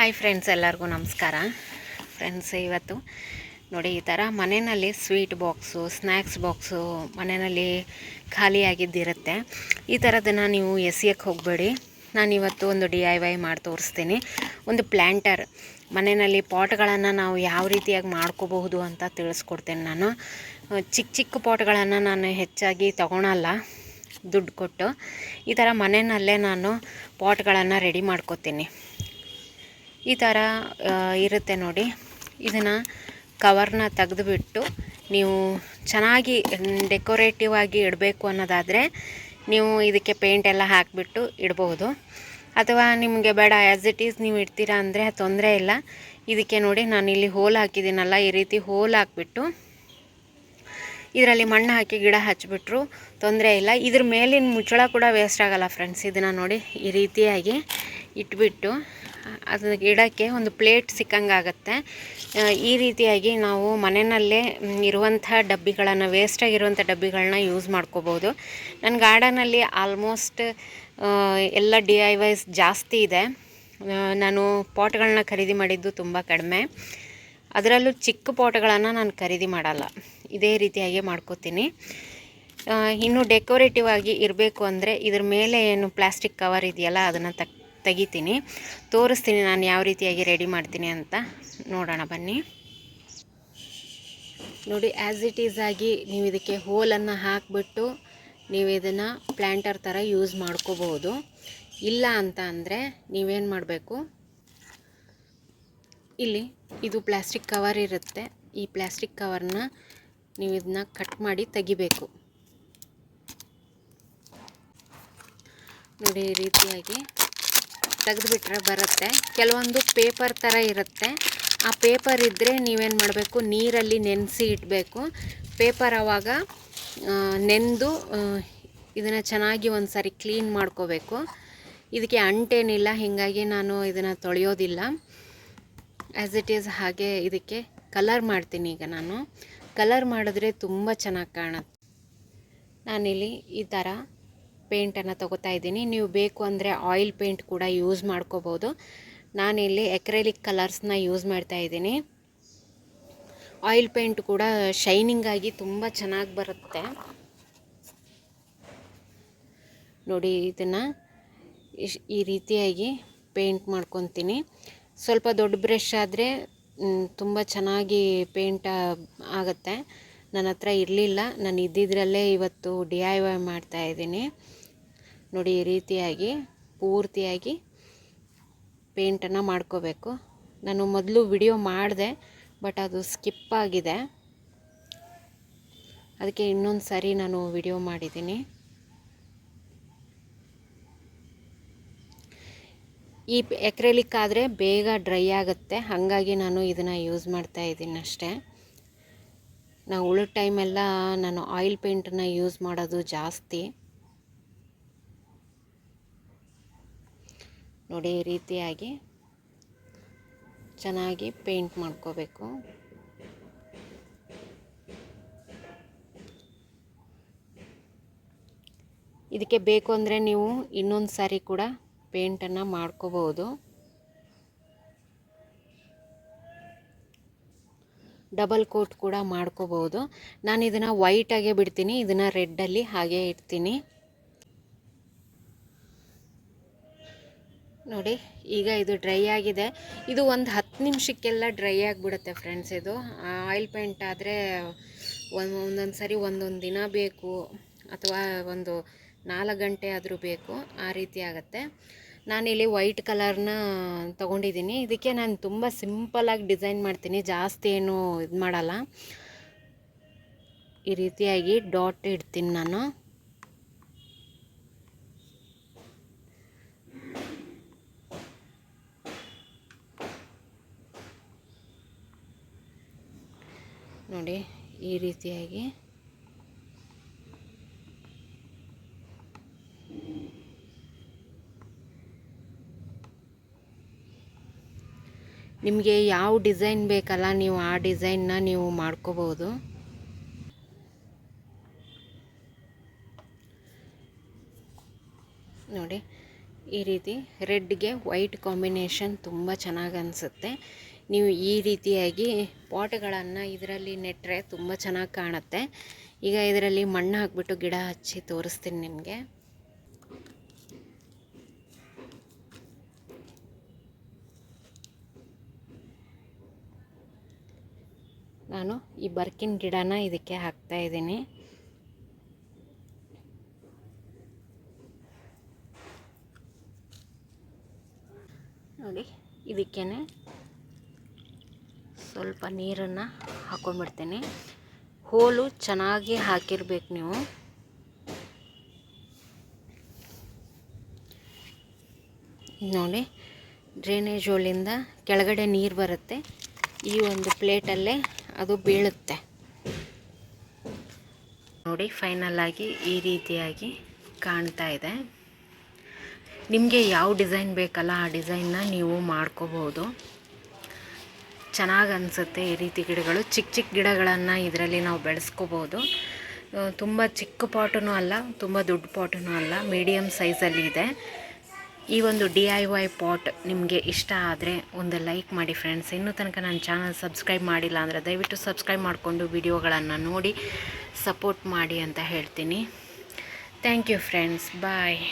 Hi friends, ಎಲ್ಲರಿಗೂ ನಮಸ್ಕಾರ. Friends, ಇವತ್ತು ನೋಡಿ ಈ ಥರ ಮನೆಯಲ್ಲಿ ಸ್ವೀಟ್ ಬಾಕ್ಸು, ಸ್ನ್ಯಾಕ್ಸ್ ಬಾಕ್ಸು ಮನೆಯಲ್ಲಿ ಖಾಲಿಯಾಗಿದ್ದಿರುತ್ತೆ. ಈ ಥರದನ್ನು ನೀವು ಎಸೆಯೋಕ್ಕೆ ಹೋಗಬೇಡಿ. ನಾನಿವತ್ತು ಒಂದು DIY ಮಾಡಿ ತೋರಿಸ್ತೀನಿ. ಒಂದು ಪ್ಲ್ಯಾಂಟರ್ ಮನೆಯಲ್ಲಿ ಪಾಟ್ಗಳನ್ನು ನಾವು ಯಾವ ರೀತಿಯಾಗಿ ಮಾಡ್ಕೋಬಹುದು ಅಂತ ತಿಳಿಸ್ಕೊಡ್ತೇನೆ. ನಾನು ಚಿಕ್ಕ ಪಾಟ್ಗಳನ್ನು ನಾನು ಹೆಚ್ಚಾಗಿ ತೊಗೊಳಲ್ಲ, ದುಡ್ಡು ಕೊಟ್ಟು. ಈ ಥರ ಮನೆಯಲ್ಲೇ ನಾನು ಪಾಟ್ಗಳನ್ನು ರೆಡಿ ಮಾಡ್ಕೋತೀನಿ. ಈ ಥರ ಇರುತ್ತೆ ನೋಡಿ. ಇದನ್ನು ಕವರ್ನ ತೆಗೆದುಬಿಟ್ಟು ನೀವು ಚೆನ್ನಾಗಿ ಡೆಕೋರೇಟಿವ್ ಆಗಿ ಇಡಬೇಕು ಅನ್ನೋದಾದರೆ ನೀವು ಇದಕ್ಕೆ ಪೇಂಟ್ ಎಲ್ಲ ಹಾಕಿಬಿಟ್ಟು ಇಡ್ಬೋದು. ಅಥವಾ ನಿಮಗೆ ಬೇಡ ಆ್ಯಸ್ ಇಟ್ ಈಸ್ ನೀವು ಇಡ್ತೀರಾ ಅಂದರೆ ತೊಂದರೆ ಇಲ್ಲ. ಇದಕ್ಕೆ ನೋಡಿ ನಾನಿಲ್ಲಿ ಹೋಲ್ ಹಾಕಿದ್ದೀನಲ್ಲ, ಈ ರೀತಿ ಹೋಲ್ ಹಾಕಿಬಿಟ್ಟು ಇದರಲ್ಲಿ ಮಣ್ಣು ಹಾಕಿ ಗಿಡ ಹಚ್ಚಿಬಿಟ್ರು ತೊಂದರೆ ಇಲ್ಲ. ಇದ್ರ ಮೇಲಿನ ಮುಚ್ಚಳ ಕೂಡ ವೇಸ್ಟ್ ಆಗೋಲ್ಲ ಫ್ರೆಂಡ್ಸ್. ಇದನ್ನು ನೋಡಿ ಈ ರೀತಿಯಾಗಿ ಇಟ್ಬಿಟ್ಟು ಅದು ಗಿಡಕ್ಕೆ ಒಂದು ಪ್ಲೇಟ್ ಸಿಕ್ಕಂಗಾಗತ್ತೆ. ಈ ರೀತಿಯಾಗಿ ನಾವು ಮನೆಯಲ್ಲೇ ಇರುವಂಥ ಡಬ್ಬಿಗಳನ್ನು, ವೇಸ್ಟಾಗಿರುವಂಥ ಡಬ್ಬಿಗಳನ್ನ ಯೂಸ್ ಮಾಡ್ಕೋಬೋದು. ನನ್ನ ಗಾರ್ಡನಲ್ಲಿ ಆಲ್ಮೋಸ್ಟ್ ಎಲ್ಲ DIYs ಜಾಸ್ತಿ ಇದೆ. ನಾನು ಪಾಟ್ಗಳನ್ನ ಖರೀದಿ ಮಾಡಿದ್ದು ತುಂಬ ಕಡಿಮೆ. ಅದರಲ್ಲೂ ಚಿಕ್ಕ ಪಾಟ್ಗಳನ್ನು ನಾನು ಖರೀದಿ ಮಾಡಲ್ಲ, ಇದೇ ರೀತಿಯಾಗಿ ಮಾಡ್ಕೋತೀನಿ. ಇನ್ನು ಡೆಕೋರೇಟಿವ್ ಆಗಿ ಇರಬೇಕು ಅಂದರೆ ಇದ್ರ ಮೇಲೆ ಏನು ಪ್ಲಾಸ್ಟಿಕ್ ಕವರ್ ಇದೆಯಲ್ಲ ಅದನ್ನು ತೆಗಿತೀನಿ, ತೋರಿಸ್ತೀನಿ ನಾನು ಯಾವ ರೀತಿಯಾಗಿ ರೆಡಿ ಮಾಡ್ತೀನಿ ಅಂತ. ನೋಡೋಣ ಬನ್ನಿ. ನೋಡಿ, ಆ್ಯಸ್ ಇಟ್ ಈಸ್ ಆಗಿ ನೀವು ಇದಕ್ಕೆ ಹೋಲನ್ನು ಹಾಕಿಬಿಟ್ಟು ನೀವು ಇದನ್ನು ಪ್ಲ್ಯಾಂಟರ್ ಥರ ಯೂಸ್ ಮಾಡ್ಕೋಬೋದು. ಇಲ್ಲ ಅಂತ ಅಂದರೆ ನೀವೇನು ಮಾಡಬೇಕು, ಇಲ್ಲಿ ಇದು ಪ್ಲಾಸ್ಟಿಕ್ ಕವರ್ ಇರುತ್ತೆ, ಈ ಪ್ಲಾಸ್ಟಿಕ್ ಕವರ್ನ ನೀವು ಇದನ್ನ ಕಟ್ ಮಾಡಿ ತೆಗಿಬೇಕು. ನೋಡಿ ಈ ರೀತಿಯಾಗಿ ತೆಗೆದುಬಿಟ್ರೆ ಬರುತ್ತೆ. ಕೆಲವೊಂದು ಪೇಪರ್ ಥರ ಇರುತ್ತೆ, ಆ ಪೇಪರ್ ಇದ್ದರೆ ನೀವೇನು ಮಾಡಬೇಕು, ನೀರಲ್ಲಿ ನೆನೆಸಿ ಇಡಬೇಕು. ಪೇಪರ್ ಆವಾಗ ನೆಂದು ಇದನ್ನು ಚೆನ್ನಾಗಿ ಒಂದು ಸಾರಿ ಕ್ಲೀನ್ ಮಾಡ್ಕೋಬೇಕು. ಇದಕ್ಕೆ ಅಂಟೇನಿಲ್ಲ, ಹೀಗಾಗಿ ನಾನು ಇದನ್ನು ತೊಳೆಯೋದಿಲ್ಲ. ಆ್ಯಸ್ ಇಟ್ ಈಸ್ ಹಾಗೆ ಇದಕ್ಕೆ ಕಲರ್ ಮಾಡ್ತೀನಿ. ಈಗ ನಾನು ಕಲರ್ ಮಾಡಿದ್ರೆ ತುಂಬ ಚೆನ್ನಾಗಿ ಕಾಣುತ್ತೆ. ನಾನಿಲ್ಲಿ ಈ ಥರ ಪೇಂಟನ್ನು ತೊಗೋತಾ ಇದ್ದೀನಿ. ನೀವು ಬೇಕು ಅಂದರೆ ಆಯಿಲ್ ಪೇಂಟ್ ಕೂಡ ಯೂಸ್ ಮಾಡ್ಕೋಬೋದು. ನಾನಿಲ್ಲಿ ಎಕ್ರೆಲಿಕ್ ಕಲರ್ಸ್ನ ಯೂಸ್ ಮಾಡ್ತಾ ಇದ್ದೀನಿ. ಆಯಿಲ್ ಪೇಂಟ್ ಕೂಡ ಶೈನಿಂಗ್ ಆಗಿ ತುಂಬ ಚೆನ್ನಾಗಿ ಬರುತ್ತೆ. ನೋಡಿ, ಇದನ್ನು ಈ ರೀತಿಯಾಗಿ ಪೇಂಟ್ ಮಾಡ್ಕೊತೀನಿ. ಸ್ವಲ್ಪ ದೊಡ್ಡ ಬ್ರಷ್ ಆದರೆ ತುಂಬ ಚೆನ್ನಾಗಿ ಪೇಂಟ್ ಆಗುತ್ತೆ. ನನ್ನ ಹತ್ರ ಇರಲಿಲ್ಲ, ನಾನು ಇದ್ದಿದ್ದರಲ್ಲೇ ಇವತ್ತು DIY ಮಾಡ್ತಾಯಿದ್ದೀನಿ. ನೋಡಿ ಈ ರೀತಿಯಾಗಿ ಪೂರ್ತಿಯಾಗಿ ಪೇಂಟನ್ನು ಮಾಡ್ಕೋಬೇಕು. ನಾನು ಮೊದಲು ವಿಡಿಯೋ ಮಾಡಿದೆ, ಬಟ್ ಅದು ಸ್ಕಿಪ್ ಆಗಿದೆ, ಅದಕ್ಕೆ ಇನ್ನೊಂದು ಸಾರಿ ನಾನು ವಿಡಿಯೋ ಮಾಡಿದ್ದೀನಿ. ಈ ಎಕ್ರೆಲಿಕ್ ಆದರೆ ಬೇಗ ಡ್ರೈ ಆಗುತ್ತೆ, ಹಾಗಾಗಿ ನಾನು ಇದನ್ನು ಯೂಸ್ ಮಾಡ್ತಾ ಇದ್ದೀನಿ ಅಷ್ಟೇ. ನಾವು ಉಳಿದ ಟೈಮೆಲ್ಲ ನಾನು ಆಯಿಲ್ ಪೇಂಟನ್ನು ಯೂಸ್ ಮಾಡೋದು ಜಾಸ್ತಿ. ನೋಡಿ ಈ ರೀತಿಯಾಗಿ ಚೆನ್ನಾಗಿ ಪೇಂಟ್ ಮಾಡ್ಕೋಬೇಕು. ಇದಕ್ಕೆ ಬೇಕು ಅಂದರೆ ನೀವು ಇನ್ನೊಂದು ಸಾರಿ ಕೂಡ ಪೇಂಟನ್ನು ಮಾಡ್ಕೋಬೋದು. ಡಬಲ್ ಕೋಟ್ ಕೂಡ ಮಾಡ್ಕೋಬೋದು. ನಾನು ಇದನ್ನು ವೈಟಾಗೆ ಬಿಡ್ತೀನಿ, ಇದನ್ನು ರೆಡ್ಡಲ್ಲಿ ಹಾಗೆ ಇಡ್ತೀನಿ. ನೋಡಿ, ಈಗ ಇದು ಡ್ರೈ ಆಗಿದೆ. ಇದು ಒಂದು 10 ನಿಮಿಷಕ್ಕೆಲ್ಲ ಡ್ರೈ ಆಗಿಬಿಡುತ್ತೆ ಫ್ರೆಂಡ್ಸ್. ಇದು ಆಯಿಲ್ ಪೇಂಟ್ ಆದರೆ ಒಂದೊಂದು ಸರಿ ಒಂದೊಂದು ದಿನ ಬೇಕು, ಅಥವಾ ಒಂದು 4 ಗಂಟೆ ಆದರೂ ಬೇಕು, ಆ ರೀತಿ ಆಗುತ್ತೆ. ನಾನಿಲ್ಲಿ ವೈಟ್ ಕಲರ್ನ ತೊಗೊಂಡಿದ್ದೀನಿ. ಇದಕ್ಕೆ ನಾನು ತುಂಬ ಸಿಂಪಲಾಗಿ ಡಿಸೈನ್ ಮಾಡ್ತೀನಿ, ಜಾಸ್ತಿ ಏನು ಇದು ಮಾಡಲ್ಲ. ಈ ರೀತಿಯಾಗಿ ಡಾಟ್ ಇಡ್ತೀನಿ ನಾನು. ನೋಡಿ ಈ ರೀತಿಯಾಗಿ ನಿಮಗೆ ಯಾವ ಡಿಸೈನ್ ಬೇಕಲ್ಲ, ನೀವು ಆ ಡಿಸೈನ್ನ ನೀವು ಮಾಡ್ಕೋಬೋದು. ನೋಡಿ ಈ ರೀತಿ ರೆಡ್ಗೆ ವೈಟ್ ಕಾಂಬಿನೇಷನ್ ತುಂಬ ಚೆನ್ನಾಗಿ ಅನಿಸುತ್ತೆ. ನೀವು ಈ ರೀತಿಯಾಗಿ ಪಾಟ್ಗಳನ್ನು ಇದರಲ್ಲಿ ನೆಟ್ಟರೆ ತುಂಬ ಚೆನ್ನಾಗಿ ಕಾಣುತ್ತೆ. ಈಗ ಇದರಲ್ಲಿ ಮಣ್ಣು ಹಾಕಿಬಿಟ್ಟು ಗಿಡ ಹಚ್ಚಿ ತೋರಿಸ್ತೀನಿ ನಿಮಗೆ. ನಾನು ಈ ಬರ್ಕಿನ್ ಗಿಡನ ಇದಕ್ಕೆ ಹಾಕ್ತಾ ಇದ್ದೀನಿ. ನೋಡಿ, ಇದಕ್ಕೇ ಸ್ವಲ್ಪ ನೀರನ್ನು ಹಾಕೊಂಡ್ಬಿಡ್ತೀನಿ. ಹೋಲು ಚೆನ್ನಾಗಿ ಹಾಕಿರ್ಬೇಕು ನೀವು. ನೋಡಿ, ಡ್ರೈನೇಜ್ ಹೋಲಿಂದ ಕೆಳಗಡೆ ನೀರು ಬರುತ್ತೆ, ಈ ಒಂದು ಪ್ಲೇಟಲ್ಲೇ ಅದು ಬೀಳುತ್ತೆ. ನೋಡಿ, ಫೈನಲ್ ಆಗಿ ಈ ರೀತಿಯಾಗಿ ಕಾಣ್ತಾ ಇದೆ. ನಿಮಗೆ ಯಾವ ಡಿಸೈನ್ ಬೇಕಲ್ಲ ಆ ಡಿಸೈನ್ನ ನೀವು ಮಾಡ್ಕೋಬೋದು. ಚೆನ್ನಾಗಿ ಅನಿಸುತ್ತೆ ಈ ರೀತಿ ಗಿಡಗಳು. ಚಿಕ್ಕ ಚಿಕ್ಕ ಗಿಡಗಳನ್ನು ಇದರಲ್ಲಿ ನಾವು ಬೆಳೆಸ್ಕೋಬೋದು. ತುಂಬ ಚಿಕ್ಕ ಪಾಟೂ ಅಲ್ಲ, ತುಂಬ ದೊಡ್ಡ ಪಾಟೂ ಅಲ್ಲ, ಮೀಡಿಯಮ್ ಸೈಜಲ್ಲಿ ಇದೆ. ಈ ಒಂದು DIY ಪಾಟ್ ನಿಮಗೆ ಇಷ್ಟ ಆದರೆ ಒಂದು ಲೈಕ್ ಮಾಡಿ ಫ್ರೆಂಡ್ಸ್. ಇನ್ನೂ ತನಕ ನನ್ನ ಚಾನಲ್ ಸಬ್ಸ್ಕ್ರೈಬ್ ಮಾಡಿಲ್ಲ ಅಂದರೆ ದಯವಿಟ್ಟು ಸಬ್ಸ್ಕ್ರೈಬ್ ಮಾಡಿಕೊಂಡು ವಿಡಿಯೋಗಳನ್ನು ನೋಡಿ ಸಪೋರ್ಟ್ ಮಾಡಿ ಅಂತ ಹೇಳ್ತೀನಿ. Thank you friends, bye.